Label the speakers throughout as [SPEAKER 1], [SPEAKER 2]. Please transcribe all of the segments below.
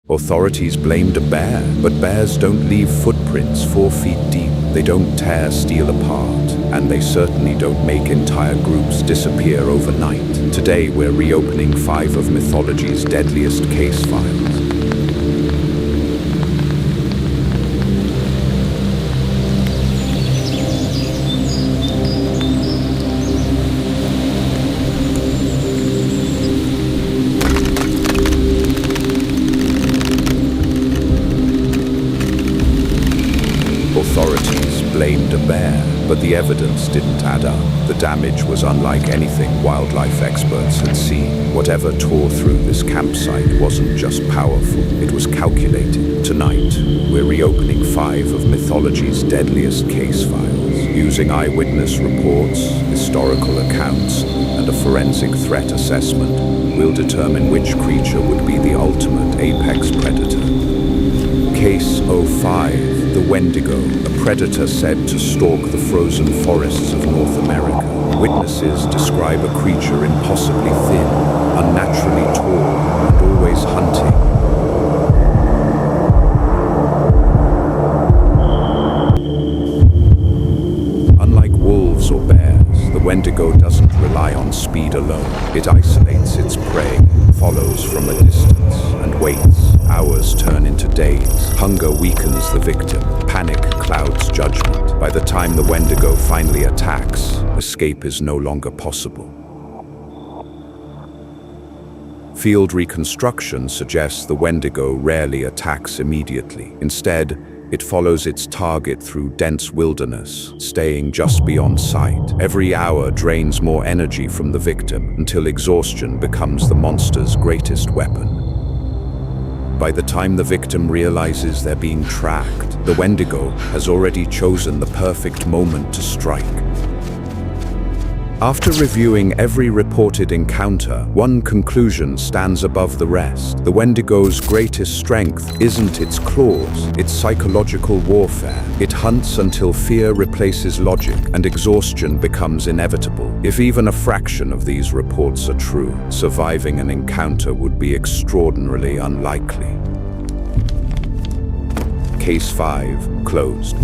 [SPEAKER 1] Authorities blamed a bear, but bears don't leave footprints 4 feet deep. They don't tear steel apart, and they certainly don't make entire groups disappear overnight. Today we're reopening 5 of mythology's deadliest case files. Authorities blamed a bear, but the evidence didn't add up. The damage was unlike anything wildlife experts had seen. Whatever tore through this campsite wasn't just powerful, it was calculated. Tonight, we're reopening 5 of mythology's deadliest case files. Using eyewitness reports, historical accounts, and a forensic threat assessment, we'll determine which creature would be the ultimate apex predator. Case 05. The Wendigo, a predator said to stalk the frozen forests of North America. Witnesses describe a creature impossibly thin, unnaturally tall, and always hunting. Unlike wolves or bears, the Wendigo doesn't rely on speed alone. It isolates its prey, follows from a distance, and waits. Hours turn into days. Hunger weakens the victim. Panic clouds judgment. By the time the Wendigo finally attacks, escape is no longer possible. Field reconstruction suggests the Wendigo rarely attacks immediately. Instead, it follows its target through dense wilderness, staying just beyond sight. Every hour drains more energy from the victim until exhaustion becomes the monster's greatest weapon. By the time the victim realizes they're being tracked, the Wendigo has already chosen the perfect moment to strike. After reviewing every reported encounter, one conclusion stands above the rest. The Wendigo's greatest strength isn't its claws, it's psychological warfare. It hunts until fear replaces logic and exhaustion becomes inevitable. If even a fraction of these reports are true, surviving an encounter would be extraordinarily unlikely. Case 5, closed.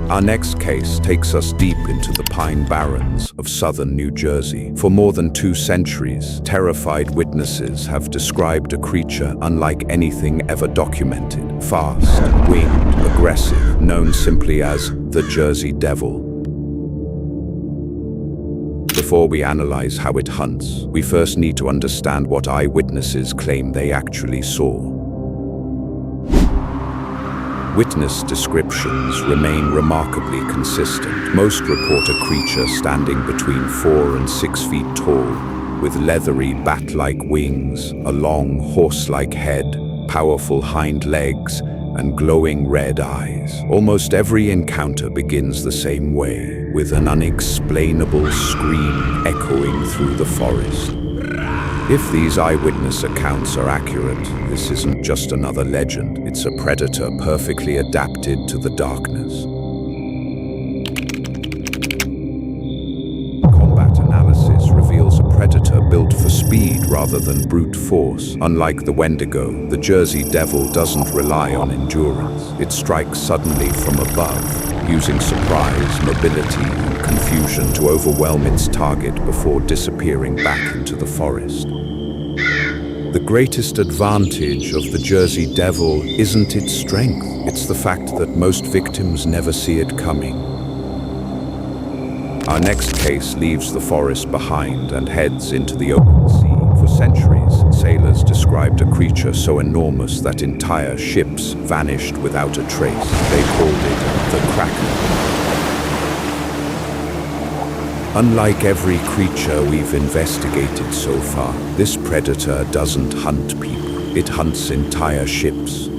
[SPEAKER 1] Our next case takes us deep into the Pine Barrens of southern New Jersey. For more than 2 centuries, terrified witnesses have described a creature unlike anything ever documented. Fast, winged, aggressive, known simply as the Jersey Devil. Before we analyze how it hunts, we first need to understand what eyewitnesses claim they actually saw. Witness descriptions remain remarkably consistent. Most report a creature standing between 4 and 6 feet tall, with leathery bat-like wings, a long horse-like head, powerful hind legs, and glowing red eyes. Almost every encounter begins the same way, with an unexplainable scream echoing through the forest. If these eyewitness accounts are accurate, this isn't just another legend, it's a predator perfectly adapted to the darkness. Combat analysis reveals a predator built for speed rather than brute force. Unlike the Wendigo, the Jersey Devil doesn't rely on endurance. It strikes suddenly from above, using surprise, mobility, and confusion to overwhelm its target before disappearing back into the forest. The greatest advantage of the Jersey Devil isn't its strength, it's the fact that most victims never see it coming. Our next case leaves the forest behind and heads into the open sea. For centuries, sailors described a creature so enormous that entire ships vanished without a trace. They called it the Kraken. Unlike every creature we've investigated so far, this predator doesn't hunt people, it hunts entire ships.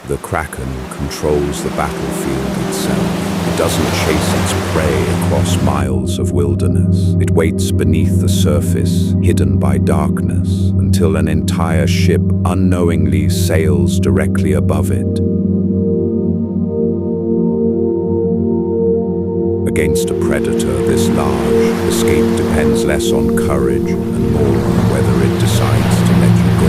[SPEAKER 1] The Kraken controls the battlefield itself. It doesn't chase its prey across miles of wilderness. It waits beneath the surface, hidden by darkness, until an entire ship unknowingly sails directly above it. Against a predator this large, escape depends less on courage and more on whether it decides to let you go.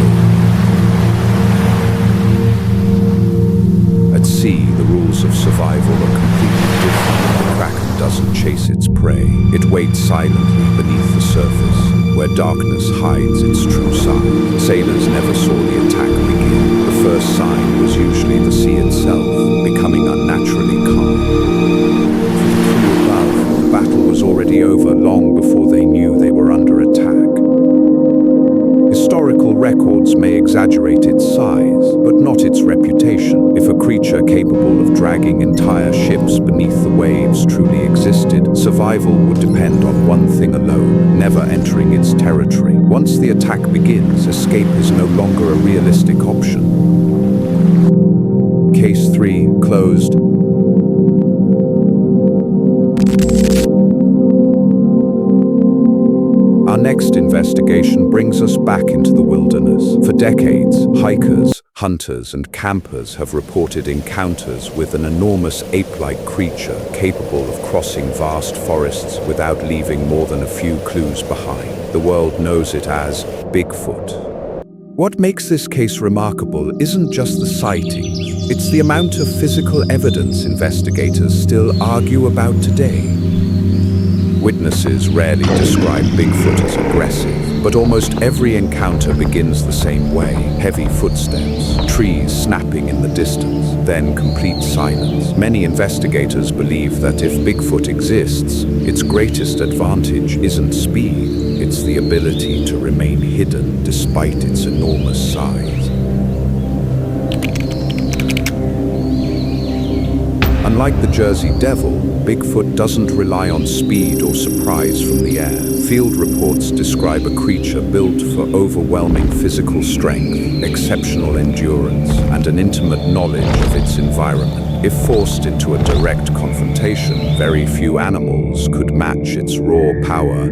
[SPEAKER 1] At sea, the rules of survival are completely different. The kraken doesn't chase its prey. It waits silently beneath the surface, where darkness hides its true side. Sailors never saw the attack begin. The first sign was usually the sea itself, becoming unnaturally calm. The battle was already over long before they knew they were under attack. Historical records may exaggerate its size, but not its reputation. If a creature capable of dragging entire ships beneath the waves truly existed, survival would depend on one thing alone: never entering its territory. Once the attack begins, escape is no longer a realistic option. Case 3 closed. Our next investigation brings us back into the wilderness. For decades, hikers, hunters, and campers have reported encounters with an enormous ape-like creature capable of crossing vast forests without leaving more than a few clues behind. The world knows it as Bigfoot. What makes this case remarkable isn't just the sightings, it's the amount of physical evidence investigators still argue about today. Witnesses rarely describe Bigfoot as aggressive, but almost every encounter begins the same way. Heavy footsteps, trees snapping in the distance, then complete silence. Many investigators believe that if Bigfoot exists, its greatest advantage isn't speed, it's the ability to remain hidden despite its enormous size. Unlike the Jersey Devil, Bigfoot doesn't rely on speed or surprise from the air. Field reports describe a creature built for overwhelming physical strength, exceptional endurance, and an intimate knowledge of its environment. If forced into a direct confrontation, very few animals could match its raw power.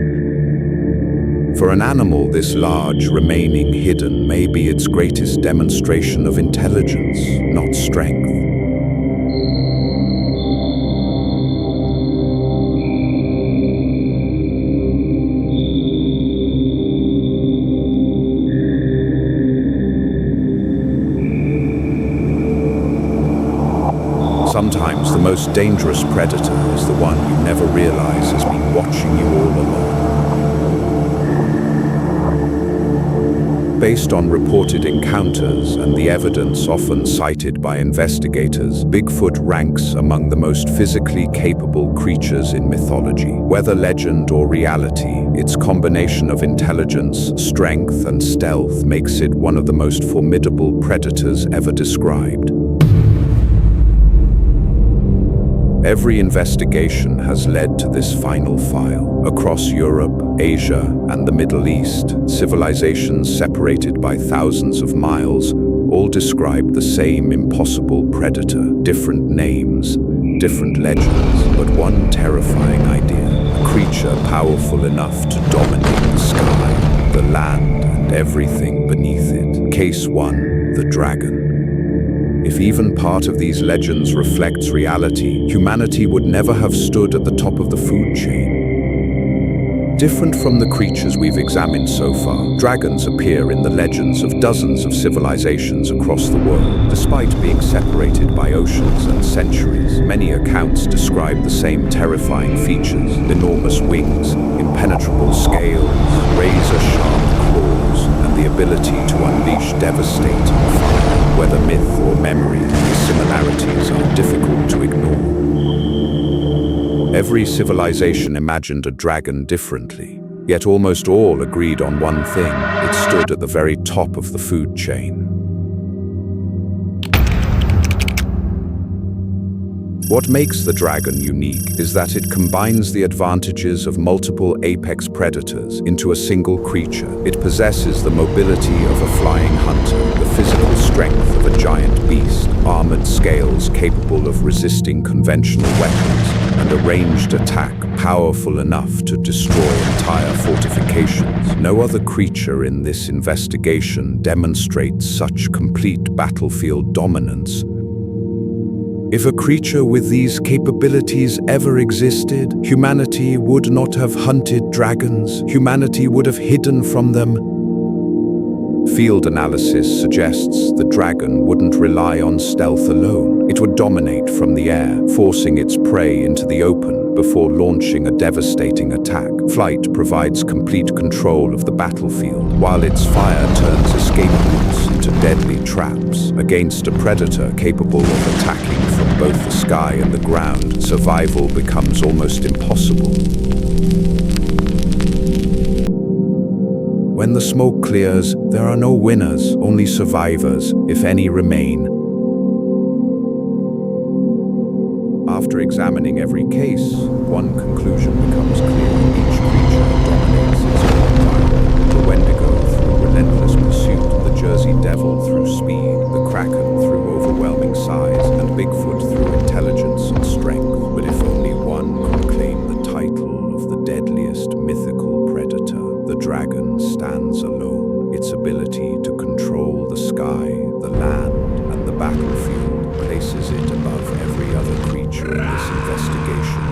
[SPEAKER 1] For an animal this large, remaining hidden may be its greatest demonstration of intelligence, not strength. Sometimes the most dangerous predator is the one you never realize has been watching you all along. Based on reported encounters and the evidence often cited by investigators, Bigfoot ranks among the most physically capable creatures in mythology. Whether legend or reality, its combination of intelligence, strength, and stealth makes it one of the most formidable predators ever described. Every investigation has led to this final file. Across Europe, Asia, and the Middle East, civilizations separated by thousands of miles all describe the same impossible predator. Different names, different legends, but one terrifying idea. A creature powerful enough to dominate the sky, the land, and everything beneath it. Case 1, the dragon. If even part of these legends reflects reality, humanity would never have stood at the top of the food chain. Different from the creatures we've examined so far, dragons appear in the legends of dozens of civilizations across the world. Despite being separated by oceans and centuries, many accounts describe the same terrifying features: enormous wings, impenetrable scales, razor-sharp claws, and the ability to unleash devastating fire. Whether myth or memory, these similarities are difficult to ignore. Every civilization imagined a dragon differently, yet almost all agreed on one thing: it stood at the very top of the food chain. What makes the dragon unique is that it combines the advantages of multiple apex predators into a single creature. It possesses the mobility of a flying hunter, the physical strength of a giant beast, armored scales capable of resisting conventional weapons, and a ranged attack powerful enough to destroy entire fortifications. No other creature in this investigation demonstrates such complete battlefield dominance. If a creature with these capabilities ever existed, humanity would not have hunted dragons. Humanity would have hidden from them. Field analysis suggests the dragon wouldn't rely on stealth alone. It would dominate from the air, forcing its prey into the open before launching a devastating attack. Flight provides complete control of the battlefield, while its fire turns escape routes into deadly traps. Against a predator capable of attacking from both the sky and the ground, survival becomes almost impossible. When the smoke clears, there are no winners, only survivors, if any remain. After examining every case, one conclusion becomes clear. Each creature dominates its own environment. The Wendigo through relentless pursuit, the Jersey Devil through speed, the Kraken through overwhelming size, and Bigfoot through intelligence and strength. But if only one could claim the title of the deadliest mythical predator, the dragon stands alone. Its ability to control the sky, the land, and the battlefield places it above every other creature in this investigation.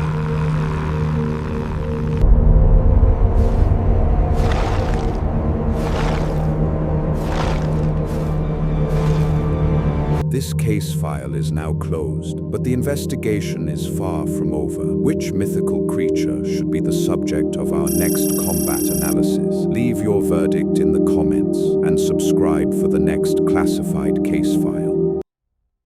[SPEAKER 1] This case file is now closed, but the investigation is far from over. Which mythical creature should be the subject of our next combat analysis? Leave your verdict in the comments and subscribe for the next classified case file.